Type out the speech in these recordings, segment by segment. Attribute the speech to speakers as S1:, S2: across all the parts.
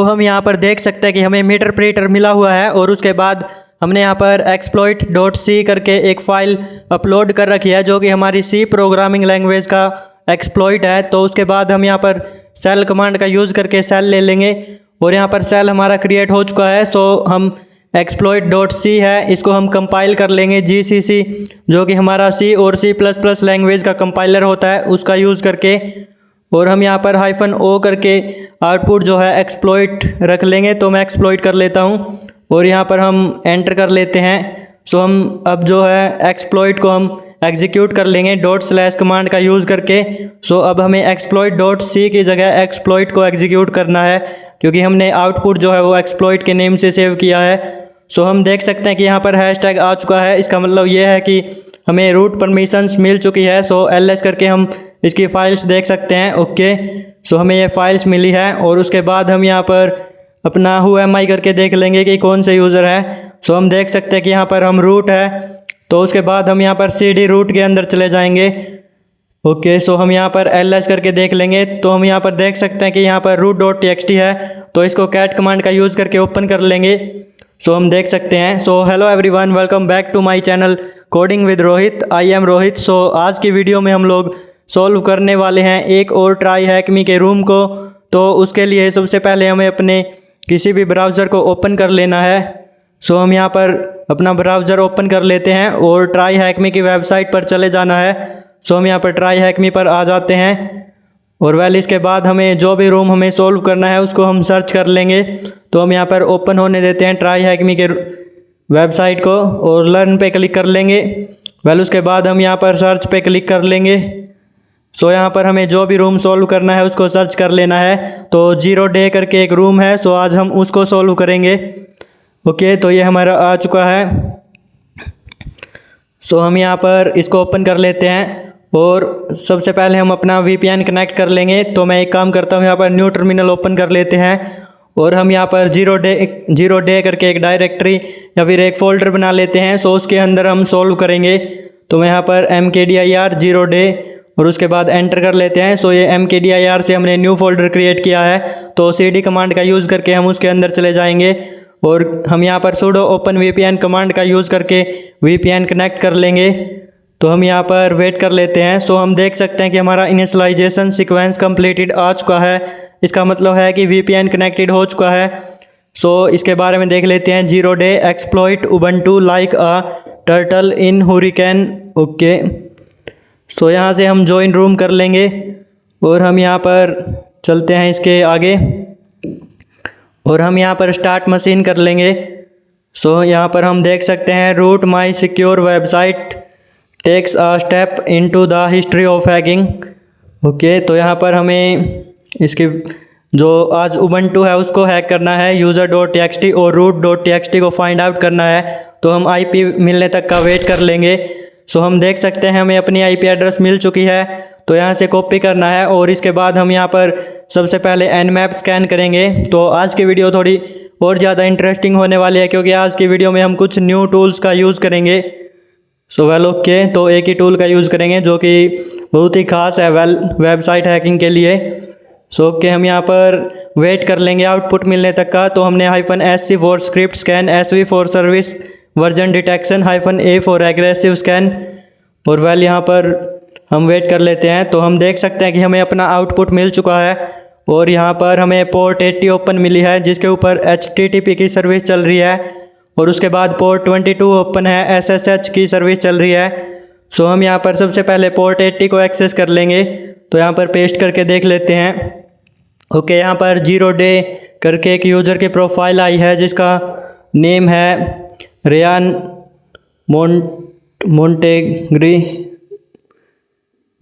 S1: हम यहाँ पर देख सकते हैं कि हमें मीटर प्रिंटर मिला हुआ है और उसके बाद हमने यहाँ पर exploit.c करके एक फ़ाइल अपलोड कर रखी है जो कि हमारी सी प्रोग्रामिंग लैंग्वेज का एक्सप्लॉइट है। तो उसके बाद हम यहाँ पर सेल कमांड का यूज़ करके सेल ले लेंगे और यहाँ पर सेल हमारा क्रिएट हो चुका है। हम exploit.c है, इसको हम कंपाइल कर लेंगे GCC जो कि हमारा C और C++ लैंग्वेज का कंपाइलर होता है उसका यूज़ करके। और हम यहाँ पर -o करके आउटपुट जो है एक्सप्लॉइट रख लेंगे। तो मैं एक्सप्लॉइट कर लेता हूँ और यहाँ पर हम एंटर कर लेते हैं। हम अब जो है एक्सप्लॉइट को हम एग्जीक्यूट कर लेंगे ./ कमांड का यूज़ करके। अब हमें exploit.c की जगह एक्सप्लॉइट को एग्जीक्यूट करना है क्योंकि हमने आउटपुट जो है वो एक्सप्लॉइट के नेम से सेव किया है। हम देख सकते हैं कि यहाँ पर हैशटैग आ चुका है, इसका मतलब ये है कि हमें रूट परमिशंस मिल चुकी है। ls करके हम इसकी फ़ाइल्स देख सकते हैं। ओके, हमें ये फ़ाइल्स मिली है और उसके बाद हम यहाँ पर अपना who am I करके देख लेंगे कि कौन से यूज़र है। हम देख सकते हैं कि यहाँ पर हम रूट है, तो उसके बाद हम यहाँ पर cd रूट के अंदर चले जाएंगे। ओके, हम यहाँ पर ls करके देख लेंगे तो हम यहाँ पर देख सकते हैं कि यहाँ पर root.txt है, तो इसको cat कमांड का यूज़ करके ओपन कर लेंगे। हम देख सकते हैं। Hello everyone, welcome back to my channel coding with Rohit. I am Rohit. आज की वीडियो में हम लोग सॉल्व करने वाले हैं एक और ट्राई हैक मी के रूम को। तो उसके लिए सबसे पहले हमें अपने किसी भी ब्राउज़र को ओपन कर लेना है। हम यहाँ पर अपना ब्राउज़र ओपन कर लेते हैं और ट्राई हैक मी की वेबसाइट पर चले जाना है। हम यहाँ पर ट्राई हैक मी पर आ जाते हैं और इसके बाद हमें जो भी रूम हमें सॉल्व करना है उसको हम सर्च कर लेंगे। तो हम यहाँ पर ओपन होने देते हैं ट्राई हैक मी के वेबसाइट को और लर्न पे क्लिक कर लेंगे। उसके बाद हम यहाँ पर सर्च पे क्लिक कर लेंगे। यहाँ पर हमें जो भी रूम सॉल्व करना है उसको सर्च कर लेना है। तो 0 डे करके एक रूम है, आज हम उसको सॉल्व करेंगे। ओके, तो ये हमारा आ चुका है। हम यहाँ पर इसको ओपन कर लेते हैं और सबसे पहले हम अपना VPN कनेक्ट कर लेंगे। तो मैं एक काम करता हूँ, यहाँ पर न्यू टर्मिनल ओपन कर लेते हैं और हम यहाँ पर 0 डे करके एक डायरेक्टरी या फिर एक फ़ोल्डर बना लेते हैं। उसके अंदर हम सॉल्व करेंगे। तो मैं यहाँ पर mkdir 0 डे और उसके बाद एंटर कर लेते हैं। ये mkdir से हमने न्यू फोल्डर क्रिएट किया है, तो cd कमांड का यूज़ करके हम उसके अंदर चले जाएंगे और हम यहाँ पर sudo open VPN कमांड का यूज़ करके VPN कनेक्ट कर लेंगे। तो हम यहाँ पर वेट कर लेते हैं। हम देख सकते हैं कि हमारा इनिशियलाइजेशन सीक्वेंस कंप्लीटेड आ चुका है। इसका मतलब है कि VPN कनेक्टेड हो चुका है। इसके बारे में देख लेते हैं। 0 डे एक्सप्लॉइट उबंटू लाइक अ टर्टल इन हुरिकेन। ओके, यहाँ से हम जॉइन रूम कर लेंगे और हम यहाँ पर चलते हैं इसके आगे और हम यहाँ पर स्टार्ट मशीन कर लेंगे। यहाँ पर हम देख सकते हैं root my secure website takes a step into the history of hacking. Okay, तो यहाँ पर हमें इसके जो आज उबंटू है उसको हैक करना है। user.txt और root.txt को फाइंड आउट करना है। तो हम IP मिलने तक का वेट कर लेंगे। हम देख सकते हैं हमें अपनी IP एड्रेस मिल चुकी है, तो यहाँ से कॉपी करना है और इसके बाद हम यहाँ पर सबसे पहले nmap स्कैन करेंगे। तो आज की वीडियो थोड़ी और ज़्यादा इंटरेस्टिंग होने वाली है क्योंकि आज की वीडियो में हम कुछ न्यू टूल्स का यूज़ करेंगे। ओके, तो एक ही टूल का यूज़ करेंगे जो कि बहुत ही ख़ास है वेबसाइट हैकिंग के लिए। ओके, हम यहाँ पर वेट कर लेंगे आउटपुट मिलने तक का। तो हमने -sc for script scan, sv for service version detection, -a for aggressive scan और यहाँ पर हम वेट कर लेते हैं। तो हम देख सकते हैं कि हमें अपना आउटपुट मिल चुका है और यहाँ पर हमें पोर्ट 80 ओपन मिली है जिसके ऊपर HTTP की सर्विस चल रही है और उसके बाद पोर्ट 22 ओपन है, SSH की सर्विस चल रही है। हम यहाँ पर सबसे पहले पोर्ट 80 को एक्सेस कर लेंगे। तो यहाँ पर पेस्ट करके देख लेते हैं। ओके, यहाँ पर 0 डे करके एक यूज़र की प्रोफाइल आई है जिसका नेम है रेयान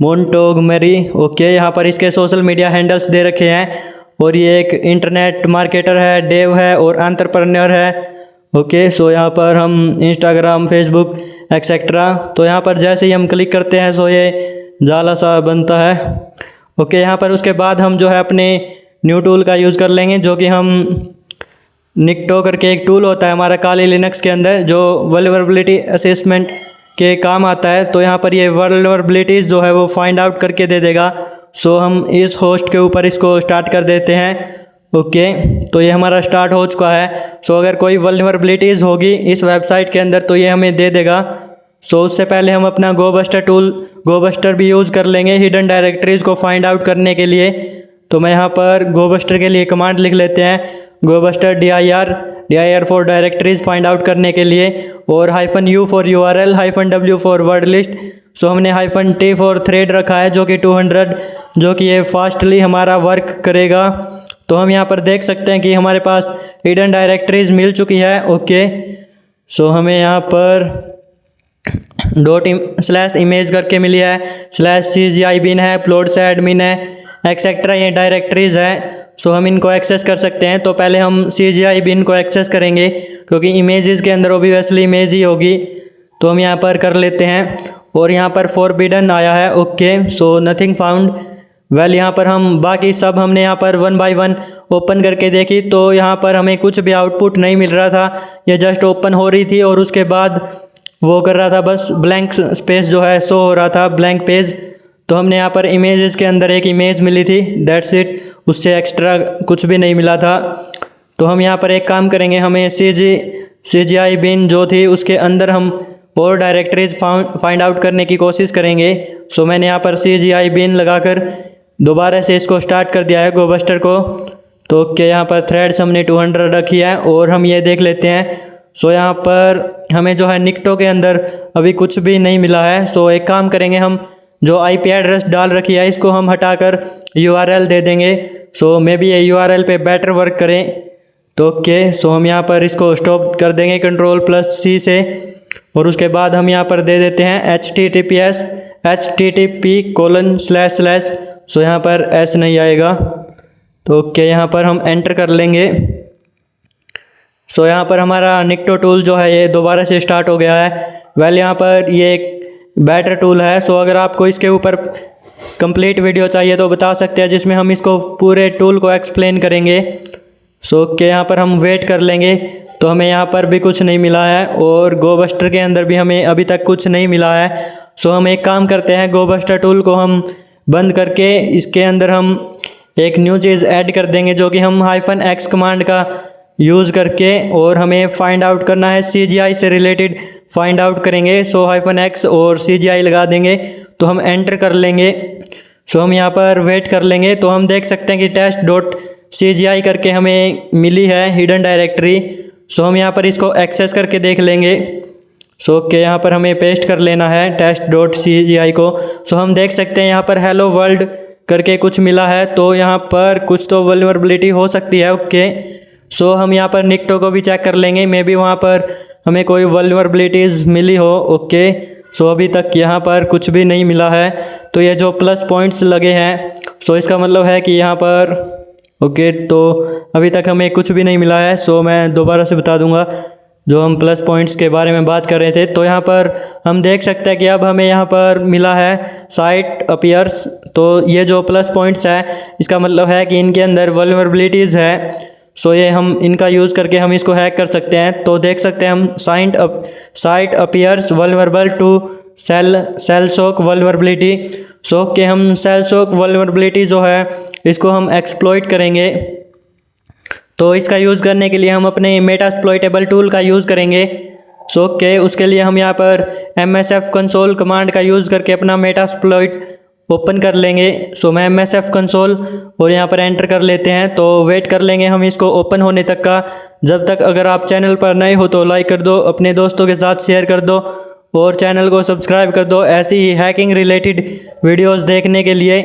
S1: मोंटोगमेरी। ओके, यहाँ पर इसके सोशल मीडिया हैंडल्स दे रखे हैं और ये एक इंटरनेट मार्केटर है, डेव है और एंटरप्रेन्योर है। ओके, यहाँ पर हम इंस्टाग्राम, फेसबुक एक्सेट्रा। तो यहाँ पर जैसे ही हम क्लिक करते हैं ये जाला सा बनता है। ओके, यहाँ पर उसके बाद हम जो है अपने न्यू टूल का यूज़ कर लेंगे जो कि हम निक्टो करके एक टूल होता है हमारा काली लिनक्स के अंदर जो वल्नरेबिलिटी असेसमेंट के काम आता है। तो यहाँ पर ये वल्नरेबिलिटीज़ जो है वो फाइंड आउट करके दे देगा। हम इस होस्ट के ऊपर इसको स्टार्ट कर देते हैं ओके, तो ये हमारा स्टार्ट हो चुका है। सो अगर कोई वल्नरेबिलिटीज़ होगी इस वेबसाइट के अंदर तो ये हमें दे देगा। सो उससे पहले हम अपना गोबस्टर भी यूज़ कर लेंगे हिडन डायरेक्टरीज़ को फाइंड आउट करने के लिए। तो मैं यहाँ पर गोबस्टर के लिए कमांड लिख लेते हैं, Gobuster dir for directories find out करने के लिए, और -u for URL, -w for word list. So हमने -t फॉर थ्रेड रखा है जो कि 200, जो कि ये फास्टली हमारा वर्क करेगा। तो हम यहाँ पर देख सकते हैं कि हमारे पास हिडन डायरेक्टरीज मिल चुकी है। ओके, सो हमें यहाँ पर ./image करके मिली है, /CGI bin है, प्लॉट से एडमिन है, एक्सेट्रा, ये डायरेक्टरीज है। सो हम इनको एक्सेस कर सकते हैं। तो पहले हम CGI bin को एक्सेस करेंगे क्योंकि इमेजेस के अंदर ऑब्वियसली इमेज ही होगी। तो हम यहाँ पर कर लेते हैं और यहाँ पर फॉरबिडन आया है। Okay, so nothing found. Well, यहाँ पर हम बाकी सब हमने यहाँ पर 1 by 1 ओपन करके देखी तो यहाँ पर हमें कुछ भी आउटपुट नहीं मिल रहा था। ये जस्ट ओपन हो रही थी और उसके बाद वो कर रहा था, बस ब्लैंक स्पेस जो है शो हो रहा था, ब्लैंक पेज। तो हमने यहाँ पर इमेजेस के अंदर एक इमेज मिली थी, दैट्स इट, उससे एक्स्ट्रा कुछ भी नहीं मिला था। तो हम यहाँ पर एक काम करेंगे, हमें CGI bin जो थी उसके अंदर हम और डायरेक्टरीज फाइंड आउट करने की कोशिश करेंगे। सो मैंने यहाँ पर CGI bin लगाकर दोबारा से इसको स्टार्ट कर दिया है गोबस्टर को। तो ओके, यहाँ पर थ्रेड्स हमने 200 रखी है और हम ये देख लेते हैं। सो यहाँ पर हमें जो है निक्टो के अंदर अभी कुछ भी नहीं मिला है। सो एक काम करेंगे, हम जो IP एड्रेस डाल रखी है इसको हम हटाकर URL दे देंगे। सो मे बी ये URL पे बेटर वर्क करें। तो ओके, सो हम यहाँ पर इसको स्टॉप कर देंगे Ctrl+C से, और उसके बाद हम यहाँ पर दे देते हैं http:// सो यहाँ पर S नहीं आएगा। तो ओके, यहाँ पर हम एंटर कर लेंगे। सो यहाँ पर हमारा निक्टो टूल जो है ये दोबारा से स्टार्ट हो गया है। वेल, यहाँ पर ये एक बेटर टूल है। सो अगर आपको इसके ऊपर कंप्लीट वीडियो चाहिए तो बता सकते हैं जिसमें हम इसको पूरे टूल को एक्सप्लेन करेंगे। सो ओके, यहाँ पर हम वेट कर लेंगे। तो हमें यहाँ पर भी कुछ नहीं मिला है और गोबस्टर के अंदर भी हमें अभी तक कुछ नहीं मिला है। सो हम एक काम करते हैं, गोबस्टर टूल को हम बंद करके इसके अंदर हम एक न्यू चीज़ ऐड कर देंगे जो कि हम -x कमांड का यूज़ करके, और हमें फाइंड आउट करना है CGI से रिलेटेड फाइंड आउट करेंगे। सो -x और CGI लगा देंगे। तो हम एंटर कर लेंगे। सो हम यहाँ पर वेट कर लेंगे। तो हम देख सकते हैं कि test.cgi करके हमें मिली है हिडन डायरेक्टरी। सो हम यहाँ पर इसको एक्सेस करके देख लेंगे। सो ओके, यहाँ पर हमें पेस्ट कर लेना है test.cgi को। सो हम देख सकते हैं यहाँ पर हेलो वर्ल्ड करके कुछ मिला है। तो यहाँ पर कुछ तो वल्नरेबिलिटी हो सकती है। ओके, सो हम यहाँ पर निक्टो को भी चेक कर लेंगे, मे बी वहाँ पर हमें कोई वल्नरेबिलिटीज़ मिली हो। ओके, सो अभी तक यहाँ पर कुछ भी नहीं मिला है। तो ये जो प्लस पॉइंट्स लगे हैं, सो इसका मतलब है कि यहाँ पर ओके, तो अभी तक हमें कुछ भी नहीं मिला है। सो मैं दोबारा से बता दूंगा जो हम प्लस पॉइंट्स के बारे में बात कर रहे थे। तो यहाँ पर हम देख सकते हैं कि अब हमें यहाँ पर मिला है साइट अपीयर्स। तो ये जो प्लस पॉइंट्स है इसका मतलब है कि इनके अंदर वल्नरेबिलिटीज़ है। सो ये हम इनका यूज़ करके हम इसको हैक कर सकते हैं। तो देख सकते हैं हम site appears vulnerable to Shellshock vulnerability. So कि हम सेलसोक वल्नरेबिलिटी जो है इसको हम एक्सप्लॉइट करेंगे। तो इसका यूज़ करने के लिए हम अपने मेटास्प्लॉइटेबल टूल का यूज़ करेंगे। सो के उसके लिए हम यहाँ पर MSF कंसोल कमांड का यूज़ करके अपना मेटास्प्लॉइट ओपन कर लेंगे। सो मैं MSF कंसोल और यहाँ पर एंटर कर लेते हैं। तो वेट कर लेंगे हम इसको ओपन होने तक का। जब तक अगर आप चैनल पर नए हो तो लाइक कर दो, अपने दोस्तों के साथ शेयर कर दो और चैनल को सब्सक्राइब कर दो ऐसी ही हैकिंग रिलेटेड वीडियोस देखने के लिए।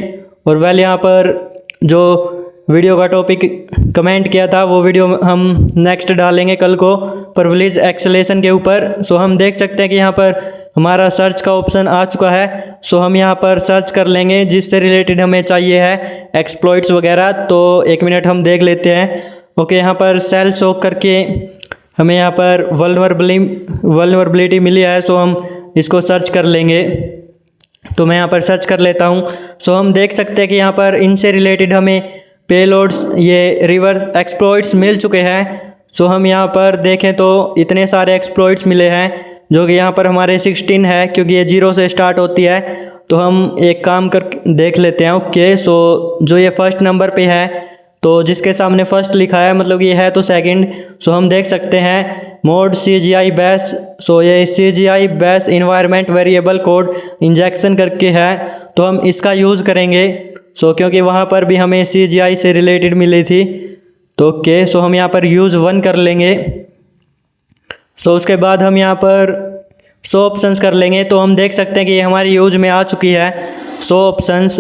S1: और वेल, यहाँ पर जो वीडियो का टॉपिक कमेंट किया था वो वीडियो हम नेक्स्ट डालेंगे कल को, प्रिविलेज एक्सेलेशन के ऊपर। सो हम देख सकते हैं कि यहाँ पर हमारा सर्च का ऑप्शन आ चुका है। सो हम यहाँ पर सर्च कर लेंगे जिससे रिलेटेड हमें चाहिए है एक्सप्लॉइट्स वगैरह। तो 1 मिनट हम देख लेते हैं। ओके, यहाँ पर सेल शॉक करके हमें यहाँ पर वल्नरेबिलिटी मिली है। सो हम इसको सर्च कर लेंगे। तो मैं यहाँ पर सर्च कर लेता हूँ। सो हम देख सकते हैं कि यहाँ पर इनसे रिलेटेड हमें पेलोड्स, ये रिवर्स एक्सप्लॉइट्स मिल चुके हैं। सो हम यहाँ पर देखें तो इतने सारे एक्सप्लॉइट्स मिले हैं जो कि यहाँ पर हमारे 16 है, क्योंकि ये 0 से स्टार्ट होती है। तो हम एक काम कर देख लेते हैं। ओके, सो जो ये फर्स्ट नंबर पे है तो जिसके सामने फर्स्ट लिखा है मतलब ये है तो सेकंड। सो हम देख सकते हैं मोड CGI बैश। सो ये CGI bash environment variable code injection करके है, तो हम इसका यूज़ करेंगे। सो क्योंकि वहाँ पर भी हमें CGI से रिलेटेड मिली थी। तो ओके, सो हम यहाँ पर यूज़ 1 कर लेंगे। सो उसके बाद हम यहाँ पर शो ऑप्शंस कर लेंगे। तो हम देख सकते हैं कि ये हमारी यूज में आ चुकी है शो ऑप्शंस,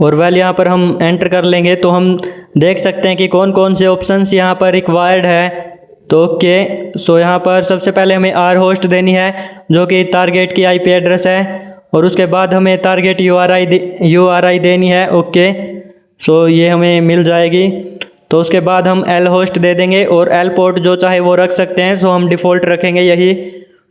S1: और वेल यहाँ पर हम एंटर कर लेंगे। तो हम देख सकते हैं कि कौन कौन से ऑप्शंस यहाँ पर रिक्वायर्ड है। तो ओके, सो यहाँ पर सबसे पहले हमें R होस्ट देनी है जो कि टारगेट की IP एड्रेस है, और उसके बाद हमें टारगेट URI देनी है। ओके, सो ये हमें मिल जाएगी। तो उसके बाद हम L होस्ट दे देंगे, और L पोर्ट जो चाहे वो रख सकते हैं। सो हम डिफ़ॉल्ट रखेंगे यही।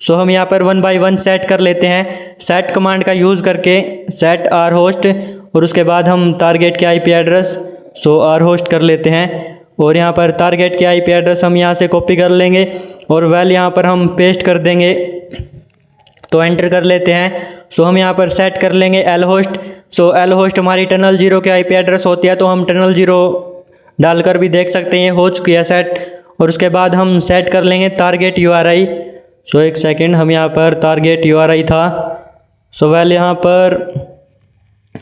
S1: सो हम यहाँ पर 1 बाय 1 सेट कर लेते हैं सेट कमांड का यूज़ करके, सेट R होस्ट, और उसके बाद हम टारगेट के IP address so R host कर लेते हैं, और यहाँ पर टारगेट के IP एड्रेस हम यहाँ से कॉपी कर लेंगे और वेल यहाँ पर हम पेस्ट कर देंगे। तो एंटर कर लेते हैं। सो हम यहाँ पर सेट कर लेंगे L होस्ट। सो L होस्ट हमारी टनल 0 के IP एड्रेस होती है, तो हम टनल 0 डालकर भी देख सकते हैं हो चुकी है सेट। और उसके बाद हम सेट कर लेंगे टारगेट URI। सो एक सेकंड, हम यहाँ पर टारगेट URI था। सो वेल यहाँ पर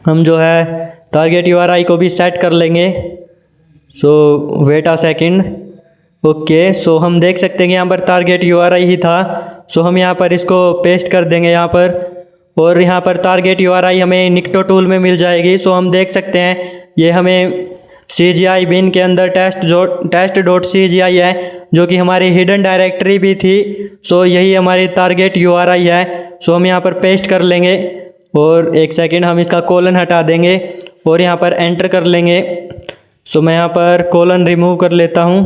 S1: हम जो है टारगेट URI को भी सेट कर लेंगे। सो वेट अ सेकंड। ओके, सो हम देख सकते हैं कि यहाँ पर टारगेट URI ही था। सो हम यहाँ पर इसको पेस्ट कर देंगे यहाँ पर, और यहाँ पर टारगेट URI हमें निक्टो टूल में मिल जाएगी। सो हम देख सकते हैं ये हमें CGI बिन के अंदर test.cgi है जो कि हमारी हिडन डायरेक्टरी भी थी। सो यही हमारी टारगेट URI है। सो हम यहाँ पर पेस्ट कर लेंगे, और एक सेकंड हम इसका कोलन हटा देंगे और यहाँ पर एंटर कर लेंगे। सो मैं यहाँ पर कोलन रिमूव कर लेता हूँ।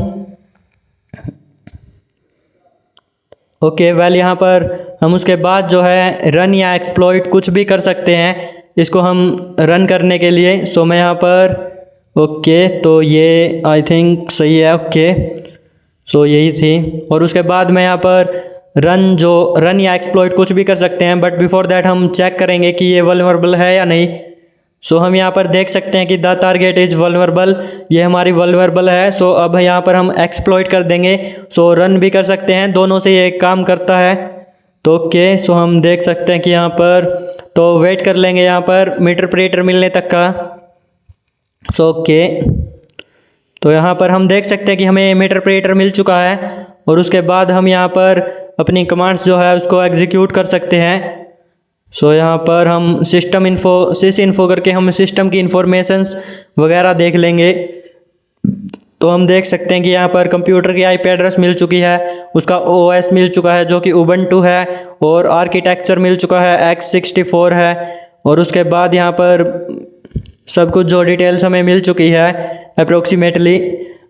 S1: ओके, वेल यहाँ पर हम उसके बाद जो है रन या एक्सप्लॉइट कुछ भी कर सकते हैं इसको हम रन करने के लिए। सो मैं यहाँ पर ओके, तो ये आई थिंक सही है। ओके, सो यही थी, और उसके बाद मैं यहाँ पर रन या एक्सप्लॉइट कुछ भी कर सकते हैं, बट बिफोर दैट हम चेक करेंगे कि ये वल्नरेबल है या नहीं। सो हम यहाँ पर देख सकते हैं कि द टारगेट इज़ वल्नरेबल, ये हमारी वल्नरेबल है। सो अब यहाँ पर हम एक्सप्लॉइट कर देंगे। सो रन भी कर सकते हैं, दोनों से ये काम करता है। तो ओके, सो हम देख सकते हैं कि यहाँ पर तो वेट कर लेंगे यहाँ पर मीटरप्रेटर मिलने तक का। सो ओके, तो यहाँ पर हम देख सकते हैं कि हमें मीटरप्रेटर मिल चुका है, और उसके बाद हम यहाँ पर अपनी कमांड्स जो है उसको एग्जीक्यूट कर सकते हैं। सो यहाँ पर हम सिस इन्फो करके हम सिस्टम की इंफॉर्मेशंस वगैरह देख लेंगे। तो हम देख सकते हैं कि यहाँ पर कंप्यूटर की IP एड्रेस मिल चुकी है, उसका OS मिल चुका है जो कि उबंटू है, और आर्किटेक्चर मिल चुका है x64 है, और उसके बाद यहाँ पर सब कुछ जो डिटेल्स हमें मिल चुकी है अप्रोक्सीमेटली।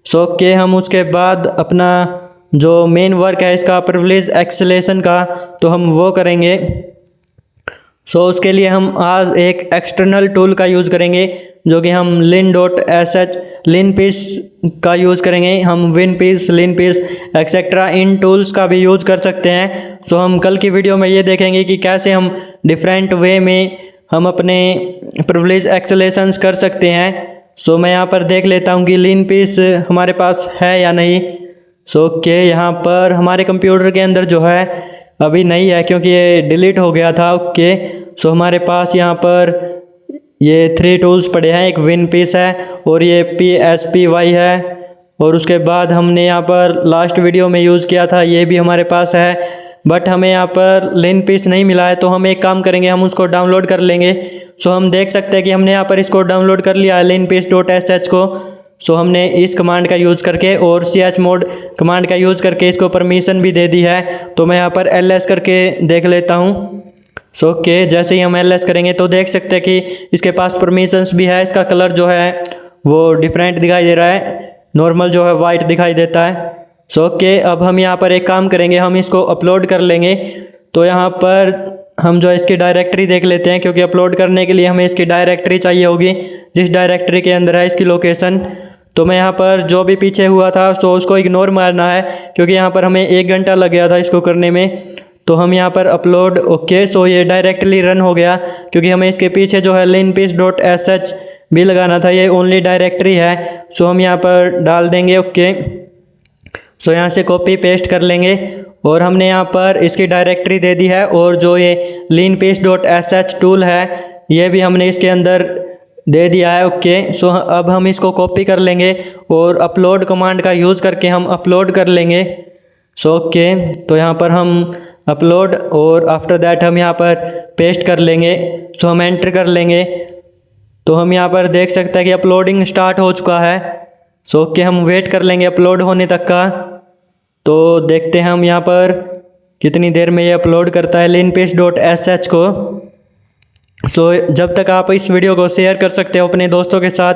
S1: सो ओके, हम उसके बाद अपना जो मेन वर्क है इसका प्रिविलेज एक्सेलेशन का, तो हम वो करेंगे। सो उसके लिए हम आज एक एक्सटर्नल टूल का यूज़ करेंगे जो कि हम lin.sh linpiece का यूज़ करेंगे। हम winpiece, linpiece एक्सेट्रा इन टूल्स का भी यूज़ कर सकते हैं। सो हम कल की वीडियो में ये देखेंगे कि कैसे हम डिफरेंट वे में हम अपने प्रिविलेज एक्सेलेशंस कर सकते हैं। सो मैं यहाँ पर देख लेता हूँ कि linpiece हमारे पास है या नहीं। सो ओके, यहाँ पर हमारे कंप्यूटर के अंदर जो है अभी नहीं है क्योंकि ये डिलीट हो गया था। ओके, सो हमारे पास यहाँ पर ये 3 टूल्स पड़े हैं, एक winpiece है और ये PSPY है, और उसके बाद हमने यहाँ पर लास्ट वीडियो में यूज़ किया था ये भी हमारे पास है, बट हमें यहाँ पर linpiece नहीं मिला है। तो हम एक काम करेंगे, हम उसको डाउनलोड कर लेंगे। सो हम देख सकते हैं कि हमने यहाँ पर इसको डाउनलोड कर लिया है linpiece.sh को। सो हमने इस कमांड का यूज़ करके और chmod कमांड का यूज़ करके इसको परमिशन भी दे दी है। तो मैं यहाँ पर ls करके देख लेता हूँ। सो ओके, जैसे ही हम ls करेंगे तो देख सकते हैं कि इसके पास परमिशंस भी है। इसका कलर जो है वो डिफरेंट दिखाई दे रहा है, नॉर्मल जो है वाइट दिखाई देता है। सो ओके, अब हम यहाँ पर एक काम करेंगे, हम इसको अपलोड कर लेंगे। तो यहाँ पर हम जो इसकी डायरेक्टरी देख लेते हैं, क्योंकि अपलोड करने के लिए हमें इसकी डायरेक्टरी चाहिए होगी, जिस डायरेक्टरी के अंदर है इसकी लोकेशन। तो मैं यहाँ पर जो भी पीछे हुआ था सो उसको इग्नोर मारना है, क्योंकि यहाँ पर हमें 1 घंटा लग गया था इसको करने में। तो हम यहाँ पर अपलोड ओके। सो ये डायरेक्टली रन हो गया, क्योंकि हमें इसके पीछे जो है linpiece.sh भी लगाना था, ये ओनली डायरेक्टरी है। सो हम यहाँ पर डाल देंगे ओके। सो यहाँ से कॉपी पेस्ट कर लेंगे और हमने यहाँ पर इसकी डायरेक्टरी दे दी है, और जो ये linpiece.sh टूल है ये भी हमने इसके अंदर दे दिया है ओके। सो अब हम इसको कॉपी कर लेंगे और अपलोड कमांड का यूज़ करके हम अपलोड कर लेंगे। सो ओके, तो यहाँ पर हम अपलोड और आफ्टर दैट हम यहाँ पर पेस्ट कर लेंगे। सो हम एंटर कर लेंगे तो हम यहाँ पर देख सकते हैं कि अपलोडिंग स्टार्ट हो चुका है। सो ओके, हम वेट कर लेंगे अपलोड होने तक का। तो देखते हैं हम यहाँ पर कितनी देर में ये अपलोड करता है linpiece.sh को। सो जब तक आप इस वीडियो को शेयर कर सकते हो अपने दोस्तों के साथ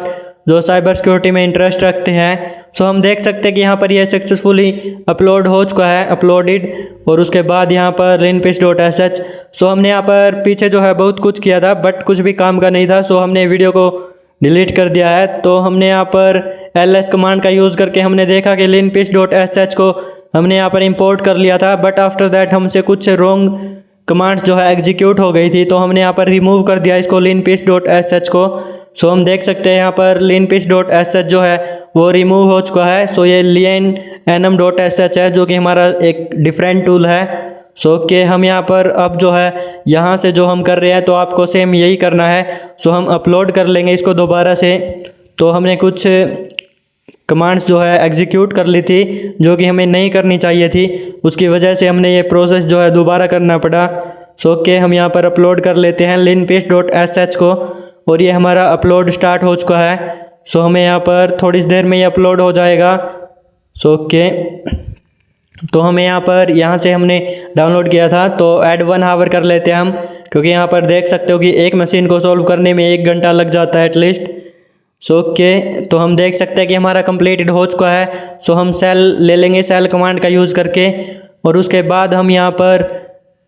S1: जो साइबर सिक्योरिटी में इंटरेस्ट रखते हैं। सो हम देख सकते हैं कि यहाँ पर ये सक्सेसफुली अपलोड हो चुका है, अपलोडेड। और उसके बाद यहाँ पर linpiece.sh। सो हमने यहाँ पर पीछे जो है बहुत कुछ किया था, बट कुछ भी काम का नहीं था। सो हमने वीडियो को डिलीट कर दिया है। तो हमने यहाँ पर ls कमांड का यूज़ करके हमने देखा कि linpiece.sh को हमने यहाँ पर इंपोर्ट कर लिया था, बट आफ्टर दैट हमसे कुछ रॉन्ग कमांड्स जो है एग्जीक्यूट हो गई थी। तो हमने यहाँ पर रिमूव कर दिया इसको linpiece.sh को। सो हम देख सकते हैं यहाँ पर linpiece.sh जो है वो रिमूव हो चुका है। सो ये lienenum.sh है जो कि हमारा एक डिफरेंट टूल है। सो कि हम यहाँ पर अब जो है यहाँ से जो हम कर रहे हैं तो आपको सेम यही करना है। सो हम अपलोड कर लेंगे इसको दोबारा से। तो हमने कुछ कमांड्स जो है एग्जीक्यूट कर ली थी जो कि हमें नहीं करनी चाहिए थी, उसकी वजह से हमने ये प्रोसेस जो है दोबारा करना पड़ा। सो कि हम यहाँ पर अपलोड कर लेते हैं linpiece.sh को, और ये हमारा अपलोड स्टार्ट हो चुका है। सो हमें यहाँ पर थोड़ी देर में ये अपलोड हो जाएगा। सो ओके, तो हमें यहाँ से हमने डाउनलोड किया था, तो ऐड 1 आवर कर लेते हैं हम, क्योंकि यहाँ पर देख सकते हो कि एक मशीन को सॉल्व करने में 1 घंटा लग जाता है एटलीस्ट। सो ओके, तो हम देख सकते हैं कि हमारा कंप्लीटेड हो चुका है। सो हम सेल ले लेंगे सेल कमांड का यूज़ करके, और उसके बाद हम यहाँ पर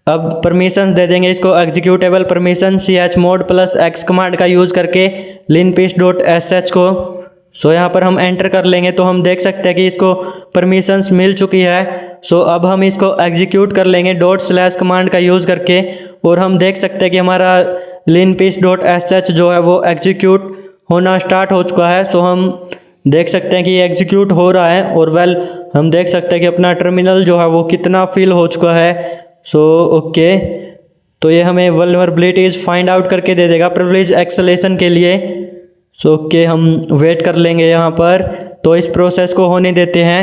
S1: अब परमिशन दे देंगे इसको executable permission chmod +x command का यूज़ करके linpiece.sh को। सो यहाँ पर हम एंटर कर लेंगे तो हम देख सकते हैं कि इसको परमिशंस मिल चुकी है। सो अब हम इसको एग्जीक्यूट कर लेंगे // कमांड का यूज़ करके, और हम देख सकते हैं कि हमारा linpiece.sh जो है वो एग्जीक्यूट होना स्टार्ट हो चुका है। सो हम देख सकते हैं कि ये एग्जीक्यूट हो रहा है, और हम देख सकते हैं कि अपना टर्मिनल जो है वो कितना फिल हो चुका है। सो ओके, तो ये हमें वल्नरेबिलिटीज़ फाइंड आउट करके दे देगा प्रिविलेज एक्सेलेशन के लिए। सो ओके, हम वेट कर लेंगे यहाँ पर। तो इस प्रोसेस को होने देते हैं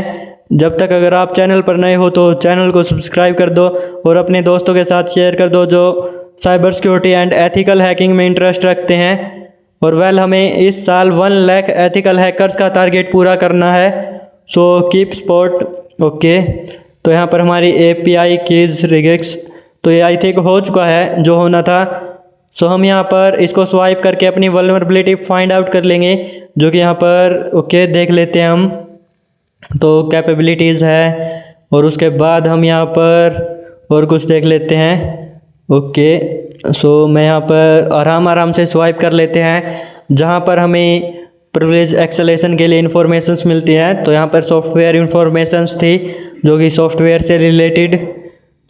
S1: जब तक। अगर आप चैनल पर नए हो तो चैनल को सब्सक्राइब कर दो और अपने दोस्तों के साथ शेयर कर दो जो cyber security and ethical hacking में इंटरेस्ट रखते हैं। और हमें इस साल 1 लाख एथिकल हैकर्स का टारगेट पूरा करना है। So keep support okay. तो यहाँ पर हमारी API कीज रिगेक्स, तो ये आई थिंक हो चुका है जो होना था। सो हम यहाँ पर इसको स्वाइप करके अपनी वल्नरेबिलिटी फाइंड आउट कर लेंगे, जो कि यहाँ पर ओके देख लेते हैं हम। तो कैपेबिलिटीज़ है, और उसके बाद हम यहाँ पर और कुछ देख लेते हैं ओके। सो मैं यहाँ पर आराम से स्वाइप कर लेते हैं जहाँ पर हमें प्रिविलेज एक्सेलेशन के लिए इन्फॉर्मेशंस मिलती हैं। तो यहाँ पर सॉफ्टवेयर इन्फॉर्मेशंस थी जो कि सॉफ्टवेयर से रिलेटेड।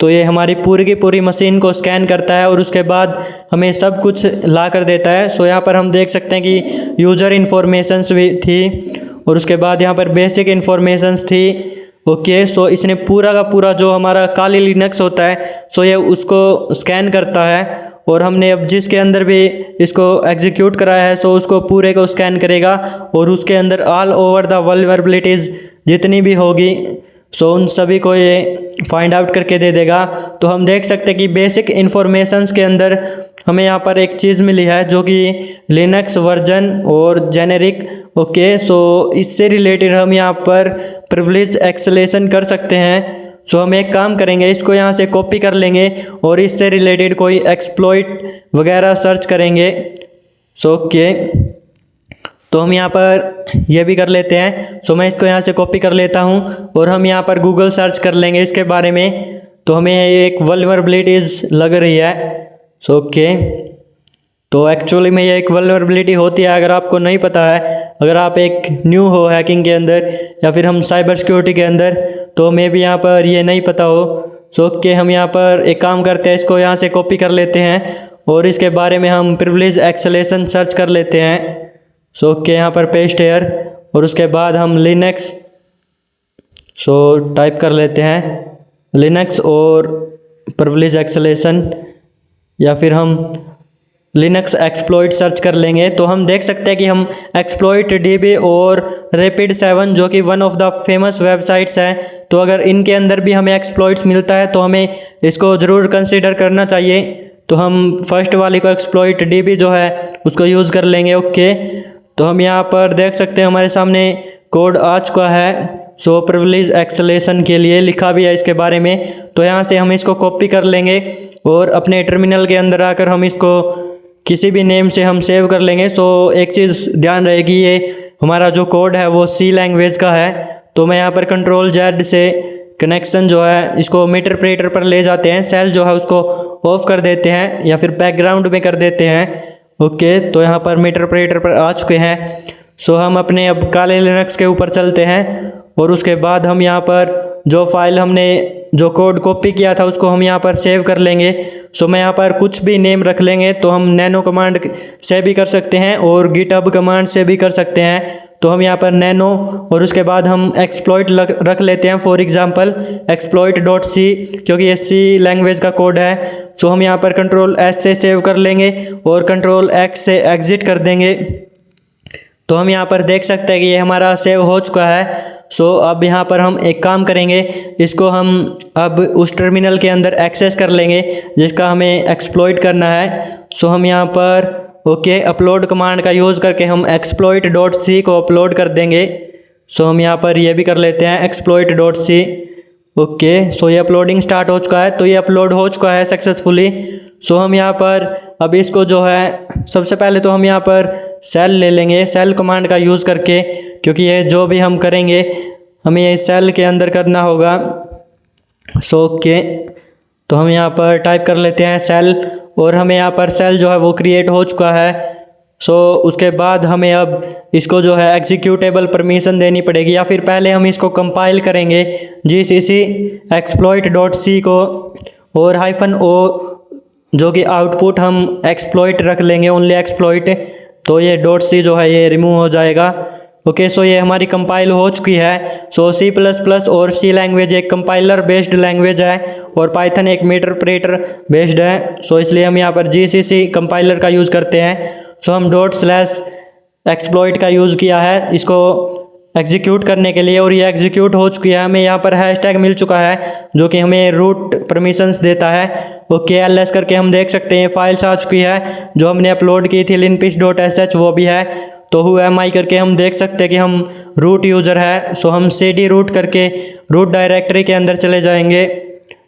S1: तो ये हमारी पूरी की पूरी मशीन को स्कैन करता है और उसके बाद हमें सब कुछ ला कर देता है। सो यहाँ पर हम देख सकते हैं कि यूज़र इन्फॉर्मेशंस भी थी, और उसके बाद यहाँ पर बेसिक इन्फॉर्मेशंस थी ओके। सो इसने पूरा का पूरा जो हमारा काली लिनक्स होता है सो ये उसको स्कैन करता है, और हमने अब जिसके अंदर भी इसको एग्जीक्यूट कराया है सो उसको पूरे को स्कैन करेगा, और उसके अंदर ऑल ओवर द वल्नरेबिलिटीज़ जितनी भी होगी सो उन सभी को ये फाइंड आउट करके दे देगा। तो हम देख सकते हैं कि बेसिक इन्फॉर्मेशंस के अंदर हमें यहाँ पर एक चीज़ मिली है जो कि लिनक्स वर्जन और जेनेरिक ओके। सो इससे रिलेटेड हम यहाँ पर प्रिविलेज एक्सेलेशन कर सकते हैं। सो हम एक काम करेंगे, इसको यहाँ से कॉपी कर लेंगे और इससे रिलेटेड कोई एक्सप्लॉइट वगैरह सर्च करेंगे। सो ओके, तो हम यहाँ पर यह भी कर लेते हैं। सो मैं इसको यहाँ से कॉपी कर लेता हूँ और हम यहाँ पर गूगल सर्च कर लेंगे इसके बारे में। तो हमें एक वल्नरेबिलिटीज़ लग रही है। सो ओके, तो एक्चुअली में ये एक वल्नरेबिलिटी होती है, अगर आपको नहीं पता है, अगर आप एक न्यू हो हैकिंग के अंदर या फिर हम साइबर सिक्योरिटी के अंदर, तो मे भी यहाँ पर ये नहीं पता हो सो ओके, हम यहाँ पर एक काम करते हैं, इसको यहाँ से कॉपी कर लेते हैं और इसके बारे में हम प्रिविलेज एक्सेलेशन सर्च कर लेते हैं। सो ओके, यहाँ पर पेस्ट हेयर और उसके बाद हम लिनक्स टाइप कर लेते हैं, लिनक्स और प्रिविलेज एक्सेलेशन, या फिर हम लिनक्स एक्सप्लॉइट सर्च कर लेंगे। तो हम देख सकते हैं कि हम एक्सप्लॉइट डीबी और Rapid7 जो कि one of the famous websites हैं, तो अगर इनके अंदर भी हमें एक्सप्लॉइट्स मिलता है तो हमें इसको ज़रूर कंसीडर करना चाहिए। तो हम फर्स्ट वाली को एक्सप्लॉइट डीबी जो है उसको यूज़ कर लेंगे। ओके, तो हम यहाँ पर देख सकते हैं हमारे सामने कोड आ चुका है। सो प्रिविलेज एक्सेलेशन के लिए लिखा भी है इसके बारे में। तो यहाँ से हम इसको कॉपी कर लेंगे और अपने टर्मिनल के अंदर आकर हम इसको किसी भी नेम से हम सेव कर लेंगे। सो एक चीज़ ध्यान रहेगी, ये हमारा जो कोड है वो सी लैंग्वेज का है। तो मैं यहाँ पर Ctrl+Z से कनेक्शन जो है इसको मीटरप्रेटर पर ले जाते हैं, सेल जो है उसको ऑफ कर देते हैं या फिर बैकग्राउंड में कर देते हैं। ओके, तो यहाँ पर मीटरप्रेटर पर आ चुके हैं। सो हम अपने अब काले लिनक्स के ऊपर चलते हैं और उसके बाद हम यहाँ पर जो फाइल हमने जो कोड कॉपी किया था उसको हम यहाँ पर सेव कर लेंगे। सो मैं यहाँ पर कुछ भी नेम रख लेंगे, तो हम नैनो कमांड से भी कर सकते हैं और गिटहब कमांड से भी कर सकते हैं। तो हम यहाँ पर नैनो और उसके बाद हम एक्सप्लॉइट रख लेते हैं, फॉर एग्जांपल exploit.c, क्योंकि ये सी लैंग्वेज का कोड है। सो हम यहाँ पर Ctrl+S से सेव कर लेंगे और Ctrl+X से एग्जिट कर देंगे। तो हम यहाँ पर देख सकते हैं कि ये हमारा सेव हो चुका है। सो अब यहाँ पर हम एक काम करेंगे, इसको हम अब उस टर्मिनल के अंदर एक्सेस कर लेंगे जिसका हमें एक्सप्लॉइट करना है। सो हम यहाँ पर ओके अपलोड कमांड का यूज़ करके हम exploit.c को अपलोड कर देंगे। सो हम यहाँ पर ये भी कर लेते हैं exploit.c। ओके, सो ये अपलोडिंग स्टार्ट हो चुका है। तो ये अपलोड हो चुका है सक्सेसफुली। सो हम यहाँ पर अब इसको जो है सबसे पहले तो हम यहाँ पर सेल ले लेंगे, सेल कमांड का यूज़ करके, क्योंकि ये जो भी हम करेंगे हमें ये सेल के अंदर करना होगा। सो ओके, तो हम यहाँ पर टाइप कर लेते हैं सेल और हमें यहाँ पर सेल जो है वो क्रिएट हो चुका है। सो उसके बाद हमें अब इसको जो है एग्जीक्यूटेबल परमिशन देनी पड़ेगी, या फिर पहले हम इसको कंपाइल करेंगे gcc exploit.c को और -o जो कि आउटपुट हम एक्सप्लॉइट रख लेंगे, ओनली एक्सप्लॉइट। तो ये .c जो है ये रिमूव हो जाएगा। ओके, सो ये हमारी कंपाइल हो चुकी है। सो C++ और सी लैंग्वेज एक कंपाइलर बेस्ड लैंग्वेज है और पाइथन एक मीटरप्रेटर बेस्ड है। सो इसलिए हम यहाँ पर GCC कंपाइलर का यूज़ करते हैं। सो हम ./exploit का यूज़ किया है इसको एग्जीक्यूट करने के लिए और ये एग्जीक्यूट हो चुकी है। हमें यहाँ पर हैशटैग मिल चुका है जो कि हमें रूट परमिशंस देता है। ओके, ls करके हम देख सकते हैं फाइल्स आ चुकी है जो हमने अपलोड की थी, linpish.sh वो भी है। तो who am I करके हम देख सकते हैं कि हम रूट यूज़र है। सो हम cd रूट करके रूट डायरेक्टरी के अंदर चले जाएंगे।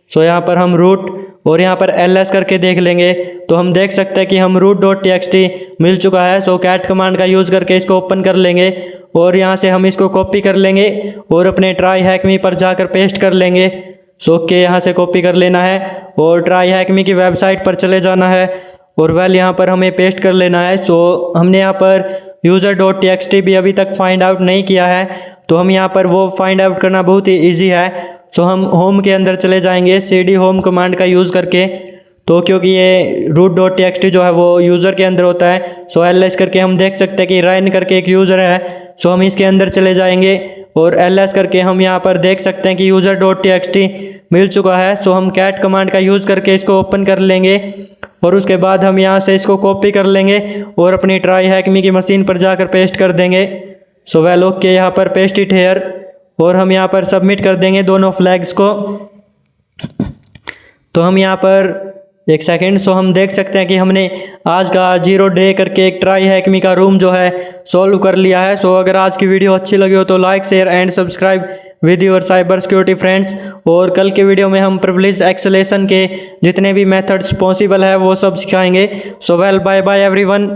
S1: सो यहाँ पर हम रूट और यहाँ पर ls करके देख लेंगे तो हम देख सकते हैं कि हम root.txt मिल चुका है। सो cat कमांड का यूज़ करके इसको ओपन कर लेंगे और यहाँ से हम इसको कॉपी कर लेंगे और अपने ट्राई हैकमी पर जाकर पेस्ट कर लेंगे। सो ओके, यहाँ से कॉपी कर लेना है और ट्राई हैकमी की वेबसाइट पर चले जाना है और वेल यहाँ पर हमें पेस्ट कर लेना है। सो हमने यहाँ पर user.txt भी अभी तक फाइंड आउट नहीं किया है, तो हम यहाँ पर वो फाइंड आउट करना बहुत ही ईजी है। सो हम होम के अंदर चले जाएंगे cd होम कमांड का यूज़ करके, तो क्योंकि ये root.txt जो है वो यूज़र के अंदर होता है। सो ls करके हम देख सकते हैं कि राइन करके एक यूज़र है। सो हम इसके अंदर चले जाएंगे और ls करके हम यहाँ पर देख सकते हैं कि user.txt मिल चुका है। सो हम cat कमांड का यूज़ करके इसको ओपन कर लेंगे और उसके बाद हम यहाँ से इसको कॉपी कर लेंगे और अपनी ट्राई हैकमी की मशीन पर जाकर पेस्ट कर देंगे। सो वेल ओके, यहाँ पर पेस्ट इट हेयर और हम यहाँ पर सबमिट कर देंगे दोनों फ्लैग्स को। तो हम यहाँ पर एक सेकेंड, सो हम देख सकते हैं कि हमने आज का 0 डे करके एक ट्राई हैकमी का रूम जो है सॉल्व कर लिया है। सो अगर आज की वीडियो अच्छी लगी हो तो like share and subscribe with your cyber security friends. और कल के वीडियो में हम प्रिविलेज एक्सेलेशन के जितने भी मेथड्स पॉसिबल है वो सब सिखाएंगे। So well bye bye everyone.